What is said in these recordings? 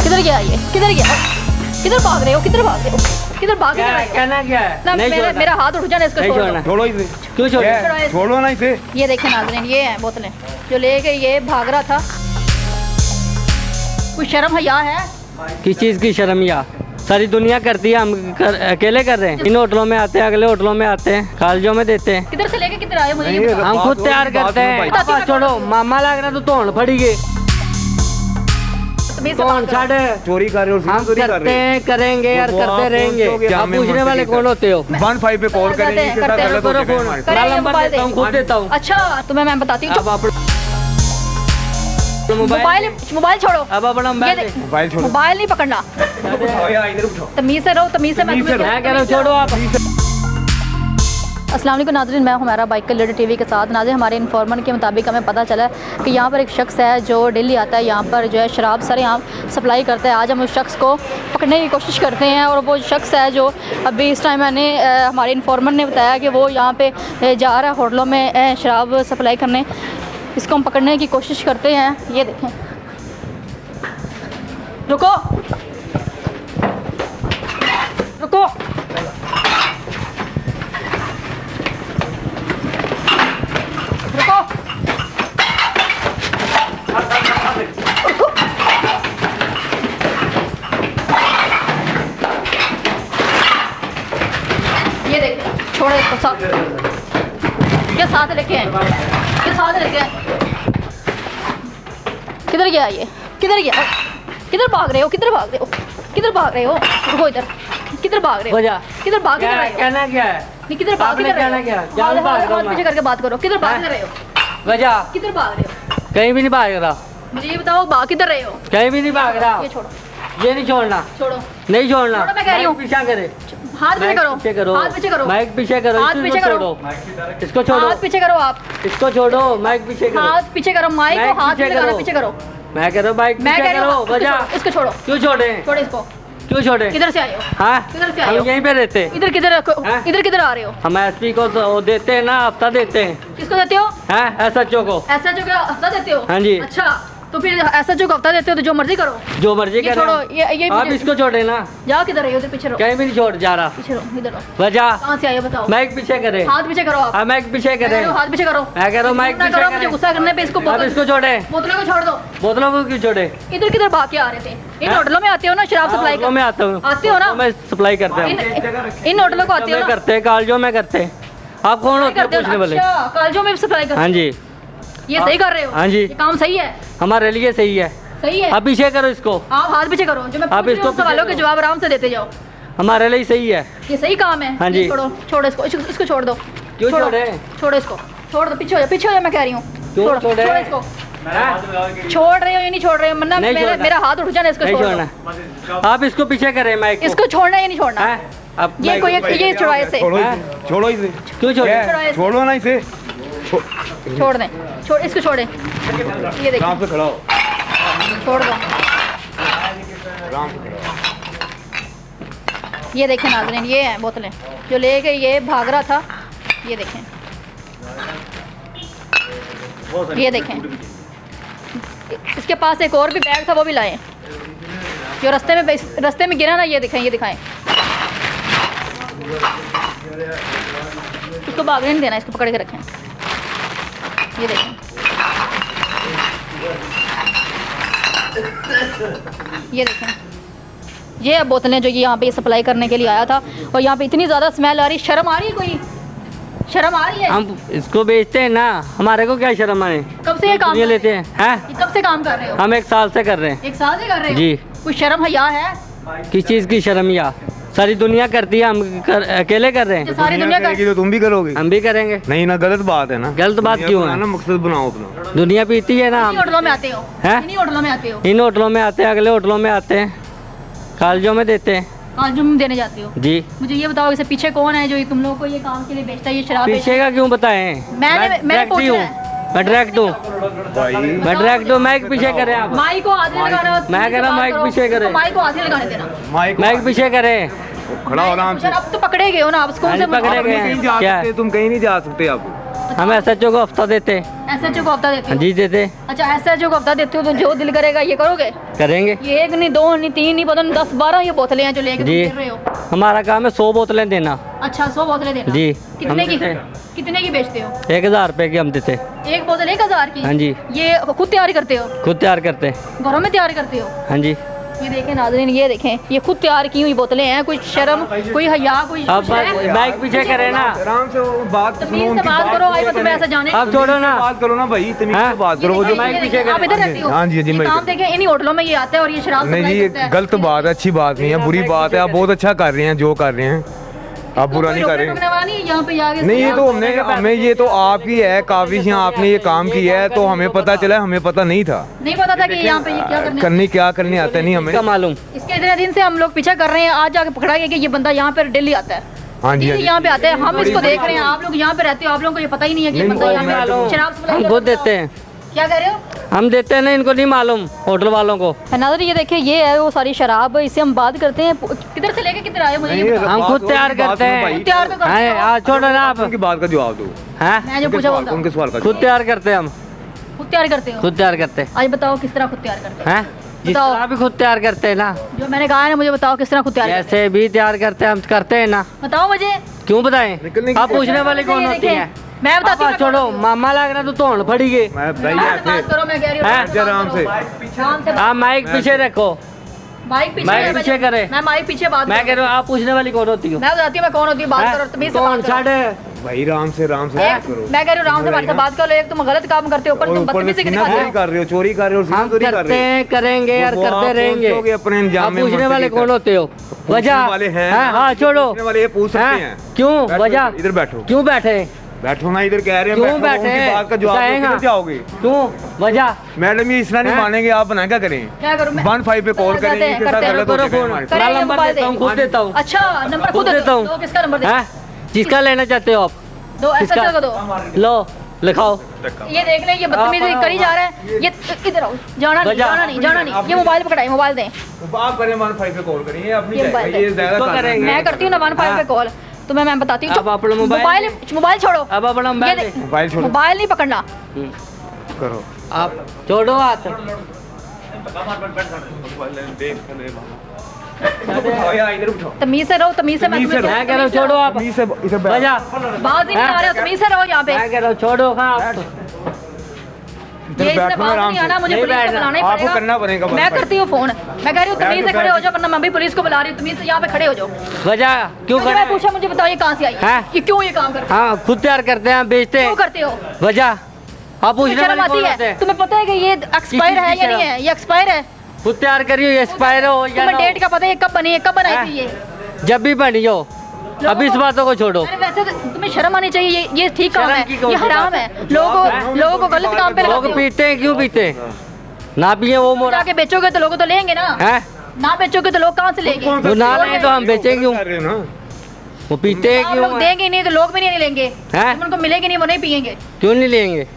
किधर गया ये, किधर गया, किधर भाग रहे हो, किधर भाग रहे हो, किधर भाग रहे हो? कहना क्या है? ना मेरा हाथ उठ जाना, इसको छोड़ दो। छोड़ो इसे। क्यों छोड़ो? छोड़ो ना इसे। ये देखें नाज़रीन, ये हैं बोतलें जो लेके ये भाग रहा था। कोई शर्म हया है? किस चीज़ की शर्मिया? सारी दुनिया करती है, अकेले कर रहे हैं। इन होटलों में आते हैं, अगले होटलों में आते हैं, कॉलेजों में देते हैं। किधर से लेके किधर आए मुझे ये बताओ। हम खुद तैयार करते हैं। पापा छोड़ो, मामा लग रहा तो तोड़ फड़ी गए। तमीज़ से बात करो। छाड़, चोरी कर रहे हो, हम चोरी कर करते रहे हो। हैं, करेंगे और वो करते आप रहेंगे। पहुंचोगे, आप हमें पूछने वाले मंत्री कौन होते हो? 15 पे कॉल करेंगे, इसके साथ करते हैं, गलत हो करो जाएगा फोन। हमारे। करेंगे, मैं नंबर मोबाइल देता हूँ, खुद देता हूँ। अच्छा तुम्हें मैं बताती हूँ। अब आप मोबाइल मोबाइल छोड़ो। अब अपना ये मोबाइल देख, मोबाइल छोड़ो। मोबाइल नहीं पकड़ना। उठाओ यार, इधर उठाओ। तमीज़ से रहो, तमीज़ से। मैं तमीज़ से तुम्हें मैं कह रहा हूँ छोड़ो आप। अस्सलाम वालेकुम नाज़रीन, मैं हमारा बाइक लीडर टीवी के साथ। नाज़रीन, हमारे इन्फॉर्मर के मुताबिक हमें पता चला कि यहाँ पर एक शख्स है जो डेली आता है, यहाँ पर जो है शराब सर यहाँ सप्लाई करता है। आज हम उस शख्स को पकड़ने की कोशिश करते हैं और वो शख्स है जो अभी इस टाइम मैंने हमारे इन्फॉर्मर ने बताया कि वो यहाँ पे जा रहा है होटलों में शराब सप्लाई करने। इसको हम पकड़ने की कोशिश करते हैं। ये देखें, रुको रुको, रुको, ये देखिए, छोड़ो इसको साथ। ये साथ लेके आए, ये साथ लेके आए। किधर गया ये, किधर गया, किधर भाग रहे हो, किधर भाग रहे हो, किधर भाग रहे हो? रुको इधर, किधर भाग रहे हो, वजह किधर भाग रहे हो? कहना क्या है? नहीं, किधर भाग आपने रहे कहना हो? क्या? क्या भाग रहा हूँ हाथ पीछे करके बात करो। किधर भाग हैं? रहे हो, वजह किधर भाग रहे हो? कहीं भी नहीं भाग रहा, मुझे ये बताओ, भाग किधर रहे हो? कहीं भी नहीं भाग रहा। ये छोड़ो, ये नहीं छोड़ना, छोड़ो, नहीं छोड़ना। छोड़ो, मैं कह रही हूँ। पीछा करे, हाथ पीछे माइक करो, पीछे करो, हाथ पीछे करो, माइक पीछे करो, हाथ इसको पीछे करो। छोड़ो, इसको छोड़ो, हाथ पीछे करो, आप इसको छोड़ो, माइक पीछे करो। हाथ पीछे करो, माइक को हाथ पीछे करो, पीछे करो। मैं कह रहा हूँ माइक मैं पीछे कह रही करो। हूँ वजह इसको छोड़ो, क्यों छोड़े? छोड़ो इसको। क्यों छोड़े? किधर से आए हो? हाँ, किधर से आए हम हो? यहीं पे रहते हैं। इधर किधर, हैं? इधर किधर आ रहे हो? हम एसपी को तो देते हैं ना, हफ्ता देते हैं। किसको देते हो? हैं एसएचओ को। ऐसा जो क्या हफ्ता देते हो? हाँ जी। अच्छा, तो फिर ऐसा जो हफ्ता देते हो तो जो मर्जी करो। जो मर्जी ये करें। छोड़ो, ये आप इसको छोड़े ना, जाओ, किधर रहे हो? उधर पीछे रहो, कहीं भी नहीं छोड़ जा रहा। पीछे रहो, इधर रहो। वजह कहाँ से आए हो बताओ? माइक पीछे करे। हाथ पीछे करो आप। हाँ, माइक पीछे मैं कह करे। रही हूँ, हाथ पीछे करो। मैं कह रहा हूँ माइक ना पीछे करो, मुझे करे। गुस्सा करने पे इसको आप इसको छोड़े, बोतलों को छोड़ दो। बोतलों को क्यों छोड़े? इधर किधर भाग के आ रहे थे? इन हैं? होटलों में आते हो ना शराब सप्लाई होटलों में आता हूँ, आते हो ना? मैं सप्लाई करते हैं। इन होटलों को आते हो में ना? करते हैं, कॉलेजों में करते हैं। आप कौन होते हैं करते हो? पूछने वाले? अच्छा, कॉलेजों में भी सप्लाई करते हाँ हो? जी, ये सही कर रहे हो? हाँ जी। ये काम सही है? हमारे लिए सही है। सही है? आप पीछे करो इसको, आप हाथ पीछे करो, जो मैं आप पूछ रही इसको हूँ सवालों के पीछे जवाब आराम से देते जाओ। हमारे लिए सही है। ये सही काम है? हाँ जी। ये छोड़ो, छोड़ो इसको छोड़ दो। क्यों छोड़ो, छोड़े? छोड़ो इसको, छोड़ दो, पीछे हो जाओ, पीछे हो जाओ, मैं कह रही हूँ। क्यों छोड़ो, छोड़े? छोड़ो इसको। हैं? छोड़ रहे हो या नहीं छोड़ रहे हो? वरना नहीं छोड़ना। मेरा हाथ उठ जाना, इसको नहीं छोड़ दो। छोड़ना, आप इसको पीछे करें माइक को। इसको छोड़ना या नहीं छोड़ना? हैं? आप ये माइक कोई को- ये छुड़ाए से छोड़ो हैं? इसे। छोड़ो इसे। क्यों छोड़े? ये, छोड़ो ना इसे। छोड़ दें, छोड़, इसको छोड़े। ये देखिए, आराम से खड़ा हो, छोड़ दो। आराम से खड़ा हो। ये देखें नाज़रीन, ये हैं बोतलें जो लेके ये भाग रहा था। ये देखें, ये देखें, इसके पास एक और भी बैग था, वो भी लाए जो रास्ते में गिरा ना। ये दिखाएं, ये दिखाएं। इसको भागने नहीं देना, इसको पकड़ के रखें। ये देखें, ये देखें, ये अब बोतलें जो यहाँ पे सप्लाई करने के लिए आया था और यहाँ पे इतनी ज़्यादा स्मेल आ रही। शर्म आ रही है? कोई शर्म आ रही है? हम इसको बेचते हैं ना, हमारे को क्या शर्म आए? कब से ये काम ये कर लेते रहे हैं। हैं? हो? ये कब से काम कर रहे हो? हम 1 साल से कर रहे हैं। 1 साल से कर रहे हो? जी। कोई शर्म हया है? किस चीज़ की शर्मिया? सारी दुनिया करती है, अकेले कर रहे ये हैं। सारी दुनिया करेगी कर तो तुम भी करोगे। हम भी करेंगे। नहीं ना, गलत बात है ना। गलत बात दुनिया क्यों को है? ना मकसद बनाओ अपना। दुनिया पीती है ना। इन्हीं होटलों में आते हो? हैं? इन्हीं होटलों में आते हो? इन होटलों में आते हैं, अगले होटलों में आते हैं, कॉलेजों में देते हैं। काजूम देने जाते हो? जी। मुझे ये बताओ, इसे पीछे कौन है जो ये तुम लोगों को ये काम के लिए बेचता है, ये शराब बेचता पीछे का क्यों बताएं? मैंने डायरेक्ट पूछा ही हूँ, है। मैं डायरेक्ट हूँ, भाई मैं डायरेक्ट हूँ। माइक पीछे करें आप, माइक को हाथ नहीं लगाना। मैं कह रहा हूँ माइक पीछे करें। माइक को हाथ नहीं लगाने देना। माइक पीछे करें। खड़ा हो आराम से। अब तो पकड़े गए हो ना, आप स्कूल हाँ से जी, पकड़े आप गए कहीं हैं। जा क्या? सकते, तुम कहीं नहीं जा सकते। आप हम SHO को हफ्ता देते। SHO को हफ्ता देते हो? जी देते। अच्छा SHO को हफ्ता देते हो तो जो दिल करेगा ये करोगे? करेंगे ये एक नहीं, दो नहीं, तीन नहीं, पता नहीं 10-12 ये बोतलें हैं जो लेके तुम जी। फिर रहे हो। हमारा काम है 100 बोतलें देना। अच्छा 100 बोतलें देना? जी। कितने हम की? देते। कितने की बेचते हो? 1000 रुपए की हम देते। एक बोतल 1000 की? हाँ जी। ये खुद तैयार करते हो? खुद तैयार करते। घरों में तैयार करते हो? हाँ जी। ये देखें नाज़रीन, ये देखें, ये खुद तैयार की हुई बोतलें हैं। कोई शर्म, कोई हया, कोई अब कुछ है? बाइक पीछे करे ना। आराम से वो बात सुनो, तमीज़ उनकी से बात करो। आई मैं तुम्हें ऐसे जाने अब छोड़ो ना। बात करो ना भाई, तमीज हाँ? से बात ये करो। वो जो देखिए, ये पीछे देखिए, आप इधर रहते हो? हाँ जी, जी, ये मैं काम इधर। देखें, इन्हीं होटलों में ये आता है और ये शराब नहीं जी, सप्लाई ये करता है। गलत बात है, अच्छी बात नहीं है, बुरी बात है। आप बहुत अच्छा कर रहे हैं जो कर रहे हैं, आप बुरा नहीं कर रहे हैं। यहाँ पे आगे नहीं, ये तो हमें ये तो आपकी है काबिश, आपने ये काम किया है तो हमें पता चला, हमें पता नहीं था। नहीं पता था कि यहाँ पे ये क्या करने आता नहीं हमें। का मालूम। इसके इतने दिन से हम लोग पीछा कर रहे हैं, आज जाके पकड़ा गया कि ये बंदा यहाँ पर डेली आता है। हाँ जी, हाँ डेली जी। यहाँ पे आता है, हम इसको देख रहे हैं। आप लोग यहाँ पे रहते हो, आप लोगों को ये पता ही नहीं है कि ये नहीं, बंदा यहाँ मालूम। पे शराब सप्लाई हम खुद देते हैं। क्या कह रहे हो? हम देते हैं ना, इनको नहीं मालूम होटल वालों को। नाज़रीन ये देखिए, ये है वो सारी शराब, इसे हम बात करते हैं। किधर से लेके किधर आए मुझे ये बताओ। हम खुद तैयार बात करते सुनो हैं। भाई। तैयार तो करते हो? हाँ, छोड़ो ना आप। उनकी बात का जवाब दो। हैं? मैं जो पूछा बोलता हूँ। उनके सवाल का खुद तैयार करते हैं हम। खुद तैयार करते हो? खुद तैयार करते हैं। आज बताओ किस तरह खुद तैयार करते हो? हैं? जिस बताओ। तरह भी खुद तैयार करते हैं ना, जो मैंने कहा है ना, मुझे बताओ किस तरह खुद तैयार करते जैसे भी तैयार करते हैं हम करते हैं ना। हो? बताओ मुझे। क्यों बताएं? निकलने की आप पूछने वाले कौन ये होती देखें, है? मैं बताती हूँ। पापा छोड़ो, मामा लग रहा तो तोड़ फड़ी गए। मैं भाई बात ऐसे करो, मैं कह रही हूँ, हैं? बात करो। आराम से। आराम से बात- आप माइक पीछे रखो। माइक पीछे माइक है, पीछे करे। मैं माइक पीछे बात मैं कह करूँ। रहा हूँ आप पूछने वाली कौन होती हो? मैं बताती हूँ मैं कौन होती हूँ, बात हैं? करो तमीज़ से कौन बात करो। छाड़े? भाई आराम से एक करो। मैं कह रही हूँ राम से बात कर लो। एक तुम गलत काम करते हो, ऊपर और तुम ऊपर से बदतमीजी सीना दिखाते चोरी हो। कर रहे हो, चोरी कर रहे हो, सीना हम चोरी कर करते रहे हो। हैं, करेंगे और वो करते आप रहेंगे। पहुंचोगे अपने अंजाम आप में पूछने मंजिल वाले तक। कौन होते हो? वजह वाले हैं। हाँ छोड़ो। पूछने वाले ये पूछ सकते हैं। क्यों बैठो, वजह? इधर बैठो। क्यों बैठे? बैठो ना, इधर कह रहे हैं क्यों बैठो, बैठे? उनकी बात का जवाब दो, बताएगा। किधर जाओगे? क्यों वजह? मैडम ये इस तरह नहीं हैं? मानेंगे, आप बना क्या करें? क्या करूँ मैं? 15 पे कॉल करते करें, हैं, ये कितना करते हैं। गलत हो करो जाएगा फोन। हमारे करें, मैं ये नंबर मोबाइल देता हूँ, दे। खुद देता हूँ। अच्छा नंबर खुद खुद देता हूँ। दो, किसका नंबर दे? हैं? जिसका लेना चाहते हो आप दो, ऐसा किसका? चलो दो। लो लिखाओ। ये देख लें, ये बदतमीजी करी जा रहा है। ये इधर आओ, जाना नहीं, बजा। जाना नहीं, जाना नहीं। ये मोबाइल पकड़ाई, मोबाइल दें। आप करें 15 पे कॉल करिए, अपनी ये जाएगा, बात ये है। ज्यादा इसको कर रहे हैं। करेंगे। मैं करती हूँ ना 15 पे कॉल, तो मैं बताती हूँ। अब अपना मोबाइल मोबाइल छोड़ो। अब अपना ये मोबाइल देख, दे। मोबाइल छोड़ो। मोबाइल नहीं पकड़ना। करो। आप छोड़ो हाथ। इधर उठाओ। तमीज से रहो, तमीज से। तमीज से रहो। मैं कह रहा हूँ छोड़ो आप। तमीज से इधर बैठो। वजह? बाज ही नहीं आ रहे हो, तमीज से रहो यहाँ पे। मैं कह रहा हूँ छोड़ो। हाँ आप इधर ये इसमें बैठो बात आराम नहीं आना, से। मुझे नहीं पुलिस को बैठना। बुलाना ही आपको करना पड़ेगा मैं बस। करती हूँ फोन। मैं कह रही हूँ तमीज से बैठो, खड़े हो जाओ, वरना मैं भी पुलिस को बुला रही हूँ। तमीज से यहाँ पे खड़े हो जाओ। वजह क्यों मुझे करे? मैं पूछा, मुझे बताओ ये कहाँ से आई है? हैं? ये क्यों ये काम करते हो? हाँ खुद तैयार करते हैं, बेचते क्यों हैं। करते हो? वजह आप तुम्हें पूछने शर्म वाले आती कौन होते है? हैं? तुम्हें पता है कि ये एक्सपायर है या नहीं है? ये एक्सपायर है। खुद तैयार करियो, ये एक्सपायर हो या तुम्हें ना डेट का पता है ये कब बनी है, कब बनाई हैं? थी ये? हो। जब भी बनी हो। अब इस बातों को छोड़ो। अरे वैसे तो तुम्हें शर्म आनी चाहिए। ये ठीक काम शर्म है, की कौन ये सी हराम बात है। है? लोगों को गलत काम पे लोग लगाते हो। पीते हैं, क्यों पीते हैं? ना पिए वो मोरा जाके बेचोगे तो लोग तो लेंगे ना। है। ना बेचोगे तो लोग कहाँ से लेंगे? वो ना लें तो हम बेचें क्यों? कर रहे हो ना। वो पीते हैं आप क्यों? लोग देंगे ही नहीं तो लोग भी नहीं लेंगे। हैं? जब उनको मिलेगी नहीं वो नहीं पियेंगे। क्यों नहीं लेंगे?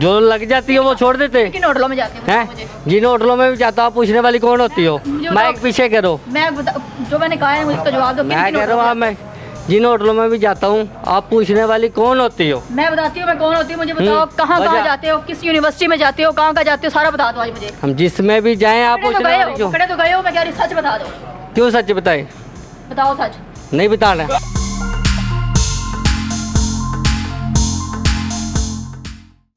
जो लग जाती है वो छोड़ देते किन होटलों में जाते हो हैं। मुझे? जिन होटलों में भी जाता आप पूछने वाली कौन होती हो? मुझे बताओ। माइक पीछे करो। जो मैंने कहा है मुझे इसका जवाब दो। मैं कह रहा हूँ मैं जिन होटलों में भी जाता हूँ आप पूछने वाली कौन होती हो? मैं बताती हूँ मैं कौन होती हूँ। मुझे बताओ कहाँ वजह? जाते हो, किस यूनिवर्सिटी में जाते हो, कहाँ जाते हो, सारा बता दो आज मुझे। हम जिसमें भी जाएं आप पकड़े तो पूछने गए वाली हो, क्यों? पकड़े तो गए हो। मैं कह रही सच बता दो। क्यों सच बताए? बताओ सच। नहीं बताना।